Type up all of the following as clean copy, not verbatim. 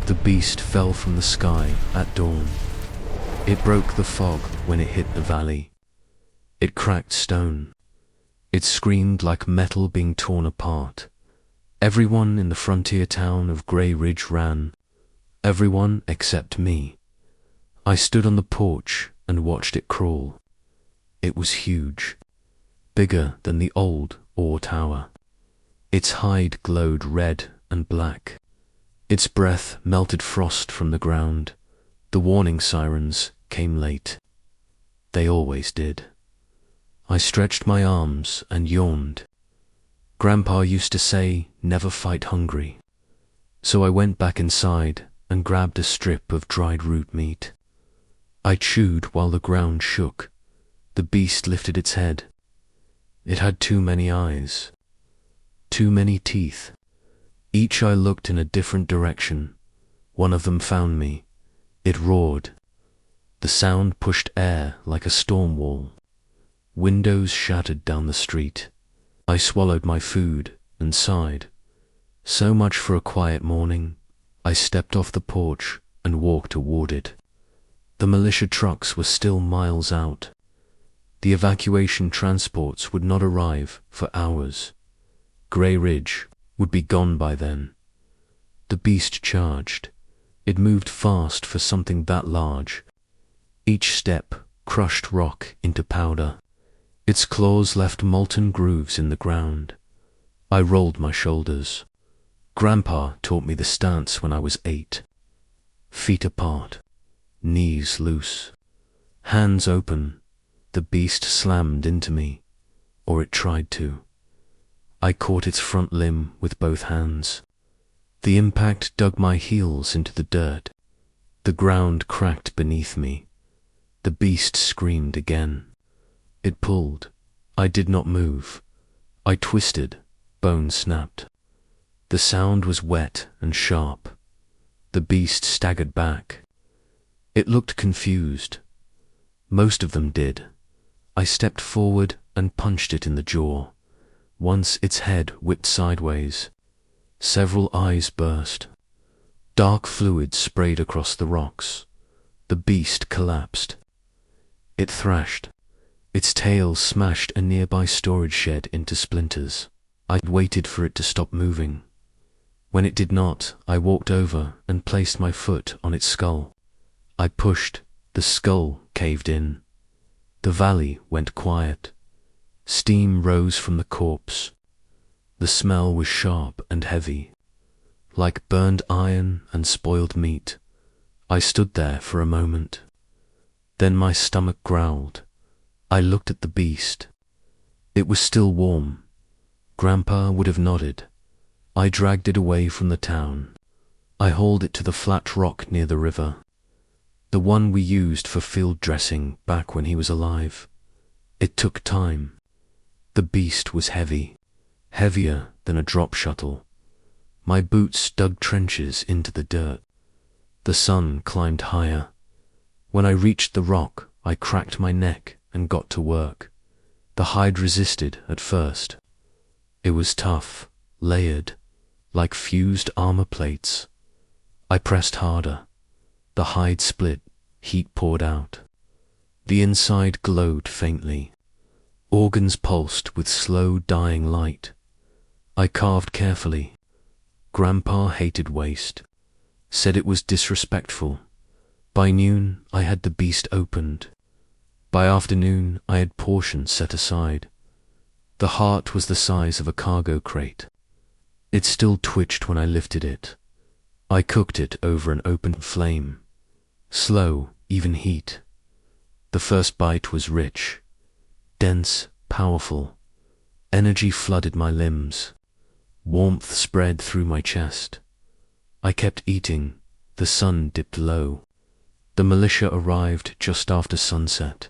The beast fell from the sky at dawn. It broke the fog when it hit the valley. It cracked stone. It screamed like metal being torn apart. Everyone in the frontier town of Grey Ridge ran. Everyone except me. I stood on the porch and watched it crawl. It was huge, bigger than the old Ore Tower. Its hide glowed red and black. Its breath melted frost from the ground. The warning sirens came late. They always did. I stretched my arms and yawned. Grandpa used to say, never fight hungry. So I went back inside and grabbed a strip of dried root meat. I chewed while the ground shook. The beast lifted its head. It had too many eyes. Too many teeth. Each eye looked in a different direction. One of them found me. It roared. The sound pushed air like a storm wall. Windows shattered down the street. I swallowed my food and sighed. So much for a quiet morning. I stepped off the porch and walked toward it. The militia trucks were still miles out. The evacuation transports would not arrive for hours. Grey Ridge would be gone by then. The beast charged. It moved fast for something that large. Each step crushed rock into powder. Its claws left molten grooves in the ground. I rolled my shoulders. Grandpa taught me the stance when I was 8. Feet apart, knees loose, hands open. The beast slammed into me, or it tried to. I caught its front limb with both hands. The impact dug my heels into the dirt. The ground cracked beneath me. The beast screamed again. It pulled. I did not move. I twisted. Bones snapped. The sound was wet and sharp. The beast staggered back. It looked confused. Most of them did. I stepped forward and punched it in the jaw. Once its head whipped sideways. Several eyes burst. Dark fluid sprayed across the rocks. The beast collapsed. It thrashed. Its tail smashed a nearby storage shed into splinters. I waited for it to stop moving. When it did not, I walked over and placed my foot on its skull. I pushed. The skull caved in. The valley went quiet. Steam rose from the corpse. The smell was sharp and heavy, like burned iron and spoiled meat. I stood there for a moment. Then my stomach growled. I looked at the beast. It was still warm. Grandpa would have nodded. I dragged it away from the town. I hauled it to the flat rock near the river, the one we used for field dressing back when he was alive. It took time. The beast was heavy, heavier than a drop shuttle. My boots dug trenches into the dirt. The sun climbed higher. When I reached the rock, I cracked my neck and got to work. The hide resisted at first. It was tough, layered, like fused armor plates. I pressed harder. The hide split, heat poured out. The inside glowed faintly. Organs pulsed with slow dying light. I carved carefully. Grandpa hated waste, said it was disrespectful. By noon, I had the beast opened. By afternoon, I had portions set aside. The heart was the size of a cargo crate. It still twitched when I lifted it. I cooked it over an open flame. Slow, even heat. The first bite was rich, dense, powerful. Energy flooded my limbs. Warmth spread through my chest. I kept eating. The sun dipped low. The militia arrived just after sunset.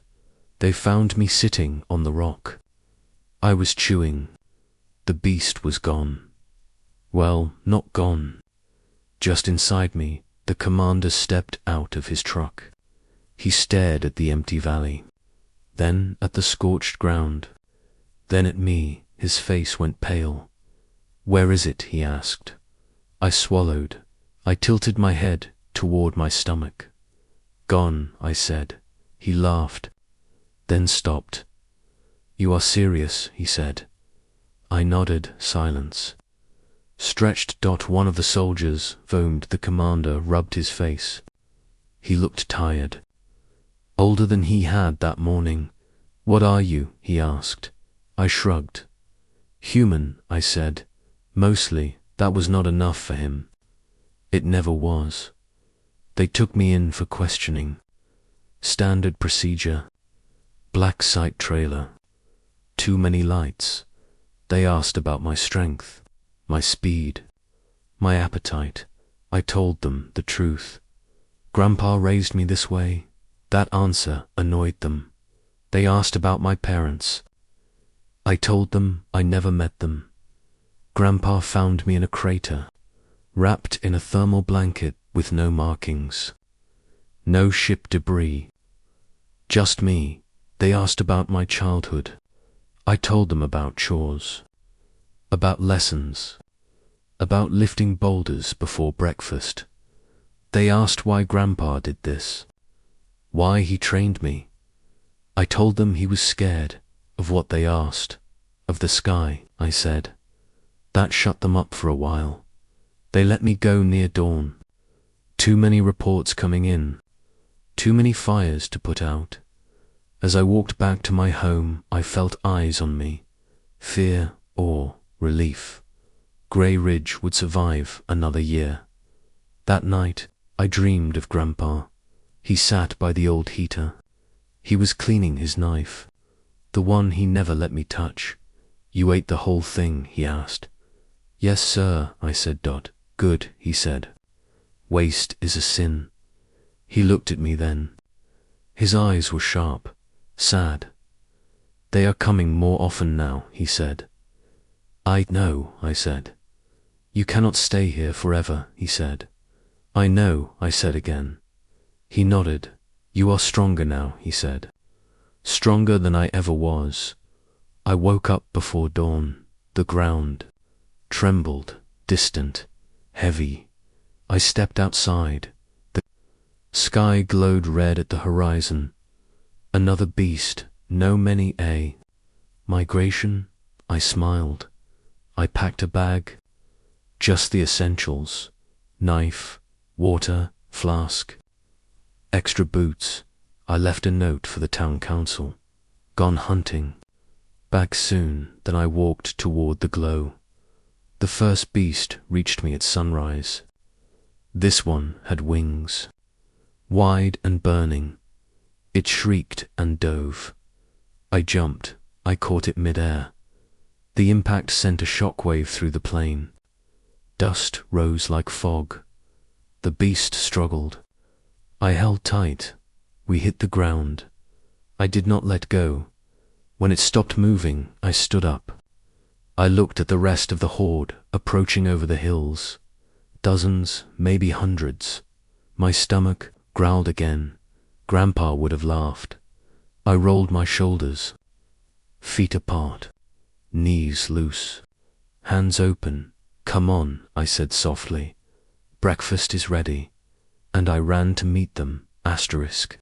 They found me sitting on the rock. I was chewing. The beast was gone. Well, not gone. Just inside me, the commander stepped out of his truck. He stared at the empty valley, then at the scorched ground, then at me. His face went pale. "Where is it?" he asked. I swallowed. I tilted my head toward my stomach. Gone, I said. He laughed, then stopped. You are serious, he said. I nodded, silence. Stretched. One of the soldiers foamed. The commander rubbed his face. He looked tired. Older than he had that morning. What are you? He asked. I shrugged. Human, I said. Mostly. That was not enough for him. It never was. They took me in for questioning. Standard procedure. Black site trailer. Too many lights. They asked about my strength, my speed, my appetite. I told them the truth. Grandpa raised me this way. That answer annoyed them. They asked about my parents. I told them I never met them. Grandpa found me in a crater, wrapped in a thermal blanket with no markings. No ship debris. Just me. They asked about my childhood. I told them about chores, about lessons, about lifting boulders before breakfast. They asked why Grandpa did this, why he trained me. I told them he was scared of what they asked, of the sky, I said. That shut them up for a while. They let me go near dawn. Too many reports coming in, too many fires to put out. As I walked back to my home, I felt eyes on me. Fear, awe, relief. Grey Ridge would survive another year. That night, I dreamed of Grandpa. He sat by the old heater. He was cleaning his knife, the one he never let me touch. You ate the whole thing, he asked. Yes, sir, I said. Good, he said. Waste is a sin. He looked at me then. His eyes were sharp, sad. They are coming more often now, he said. I know, I said. You cannot stay here forever, he said. I know, I said again. He nodded. You are stronger now, he said. Stronger than I ever was. I woke up before dawn. The ground trembled, distant, heavy. I stepped outside. The sky glowed red at the horizon. Another beast, no many a migration. I smiled. I packed a bag. Just the essentials. Knife, water, flask. Extra boots. I left a note for the town council. Gone hunting. Back soon. Then I walked toward the glow. The first beast reached me at sunrise. This one had wings, wide and burning. It shrieked and dove. I jumped. I caught it mid-air. The impact sent a shockwave through the plane. Dust rose like fog. The beast struggled. I held tight. We hit the ground. I did not let go. When it stopped moving, I stood up. I looked at the rest of the horde approaching over the hills. Dozens, maybe hundreds. My stomach growled again. Grandpa would have laughed. I rolled my shoulders. Feet apart. Knees loose. Hands open. Come on, I said softly. Breakfast is ready. And I ran to meet them. Asterisk.